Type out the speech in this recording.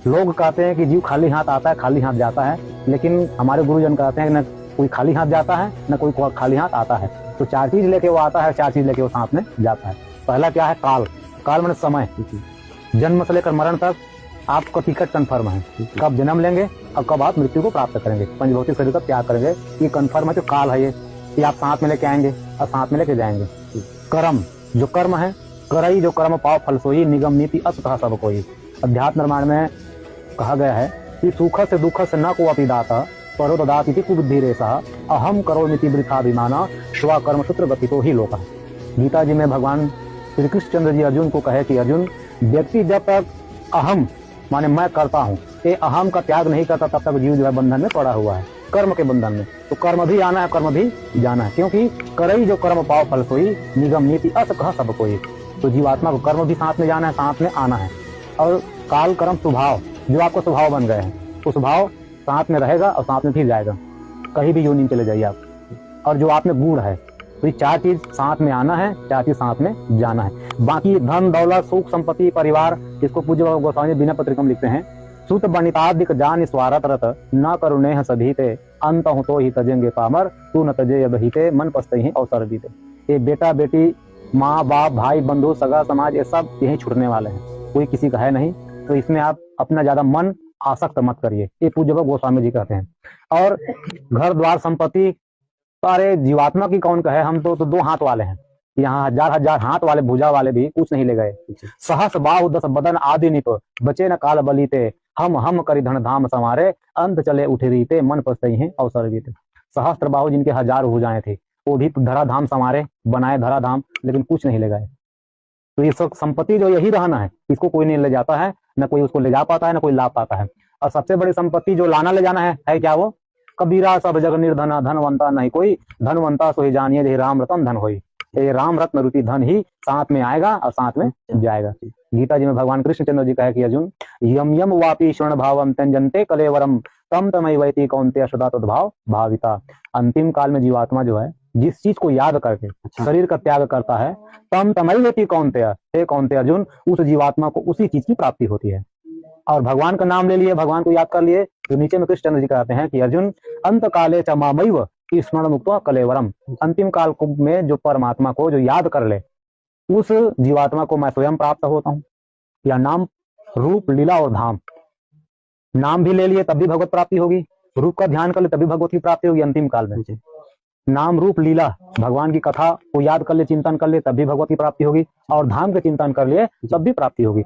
लोग कहते हैं कि जीव खाली हाथ आता है, खाली हाथ जाता है, लेकिन हमारे गुरुजन कहते हैं कि न कोई खाली हाथ जाता है, न कोई खाली हाथ आता है। तो चार चीज लेके वो आता है, चार चीज लेके वो साथ में जाता है। पहला क्या है? काल। काल माने समय। जन्म से लेकर मरण तक आपका टिकट कन्फर्म है, कब जन्म लेंगे और कब आप मृत्यु को प्राप्त करेंगे, पंचभौतिक शरीर का त्याग करेंगे, ये कन्फर्म है। जो काल है ये आप साथ में लेके आएंगे और साथ में लेके जाएंगे। कर्म, जो कर्म है, करई जो कर्म पाओ फल सोई, निगम नीति असतः सब कोई। अध्यात्म निर्माण में कहा गया है कि सुख से दुख से न को अपि दाता, परो ददाति कुबुद्धि रेसा, अहम करोमिति वृथाभिमाना, स्वकर्म सूत्र गतितो ही लोक। गीता जी में भगवान श्री कृष्णचंद्र जी अर्जुन को कहे कि अर्जुन, व्यक्ति जब तक अहम माने मैं करता हूँ, ये अहम का त्याग नहीं करता, तब तक जीव जो है बंधन में पड़ा हुआ है, कर्म के बंधन में। तो कर्म भी आना है, कर्म भी जाना है, क्योंकि करई जो कर्म पाओ फल सोई, निगम नीति अस कह सब कोई। तो जीवात्मा को कर्म भी साथ में जाना है, साथ में आना है। और काल कर्म स्वभाव, जो आपको स्वभाव बन गए हैं, वो स्वभाव साथ में रहेगा और साथ में फिर जाएगा, कहीं भी यूं नहीं चले जाइए आप। और जो आप में गुण है, तो ये चार चीज साथ में आना है, चार चीज साथ में जाना है। बाकी धन दौलत सुख संपत्ति परिवार, इसको पूज्य गोस्वामी बिना पत्रिकम लिखते हैं, सुत बनितादिक जान स्वारत रत, न करुणे सधीते, अंत हो तो ही तजेंगे पामर, तू न तजे यदहिते, मन पछते ही अवसर बीते। ये बेटा बेटी, माँ बाप भाई बंधु सगा समाज, ये सब यही छूटने वाले हैं, कोई किसी का है नहीं। तो इसमें आप अपना ज्यादा मन आसक्त मत करिए, ये पूज्य गोस्वामी जी कहते हैं। और घर द्वार संपत्ति, अरे जीवात्मा की कौन कहे, हम तो दो हाथ वाले हैं, यहाँ हजार हजार हाथ वाले भुजा वाले भी कुछ नहीं ले गए। सहस बाहु दस बदन आदि निप, बचे न काल बलीते, हम करी धन धाम संवारे, अंत चले उठे रीते, मन पछते हैं अवसर बीते। सहस्त्र बाहु जिनके हजार भुजाएं थी, वो भी धराधाम संवारे, बनाए धराधाम, लेकिन कुछ नहीं ले गए। तो ये सब संपत्ति जो यही रहना है, इसको कोई नहीं ले जाता है, न कोई उसको ले जा पाता है, न कोई ला पाता है। और सबसे बड़ी संपत्ति जो लाना ले जाना है क्या? वो कबीरा सब जग निर्धना, धनवंता नहीं कोई, धनवंता सो ही जानिए जे राम रतन धन होई। ये राम रत्न रुचि धन ही साथ में आएगा और साथ में जाएगा। गीता जी में भगवान कृष्णचंद्र जी कहे कि अर्जुन, यम यम वापी स्वर्ण भावम त्यजन्ते कलेवरम, तम तमई वैति कौन्तेय सदा तद्भाव भाविता। अंतिम काल में जीवात्मा जो है, जिस चीज को याद करके शरीर का त्याग करता है, तम तमई वैति कौन्तेय, हे कौन्तेय अर्जुन, उस जीवात्मा को उसी चीज की प्राप्ति होती है। और भगवान का नाम ले लिए, भगवान को याद कर लिए, तो नीचे में कृष्णचंद्र जी कहते हैं कि अर्जुन, अंत काले च मामैव स्मरण मुक्त कलेवरम। अंतिम काल में जो परमात्मा को जो याद कर ले, उस जीवात्मा को मैं स्वयं प्राप्त होता हूँ। या नाम रूप लीला और धाम, नाम भी ले लिए तब भी भगवत प्राप्ति होगी, रूप का ध्यान कर ले तभी भगवत की प्राप्ति होगी अंतिम काल में। नाम रूप लीला, भगवान की कथा को याद कर ले, चिंतन कर ले, तब भी भगवत की प्राप्ति होगी, और धाम के चिंतन कर लिए तब भी प्राप्ति होगी।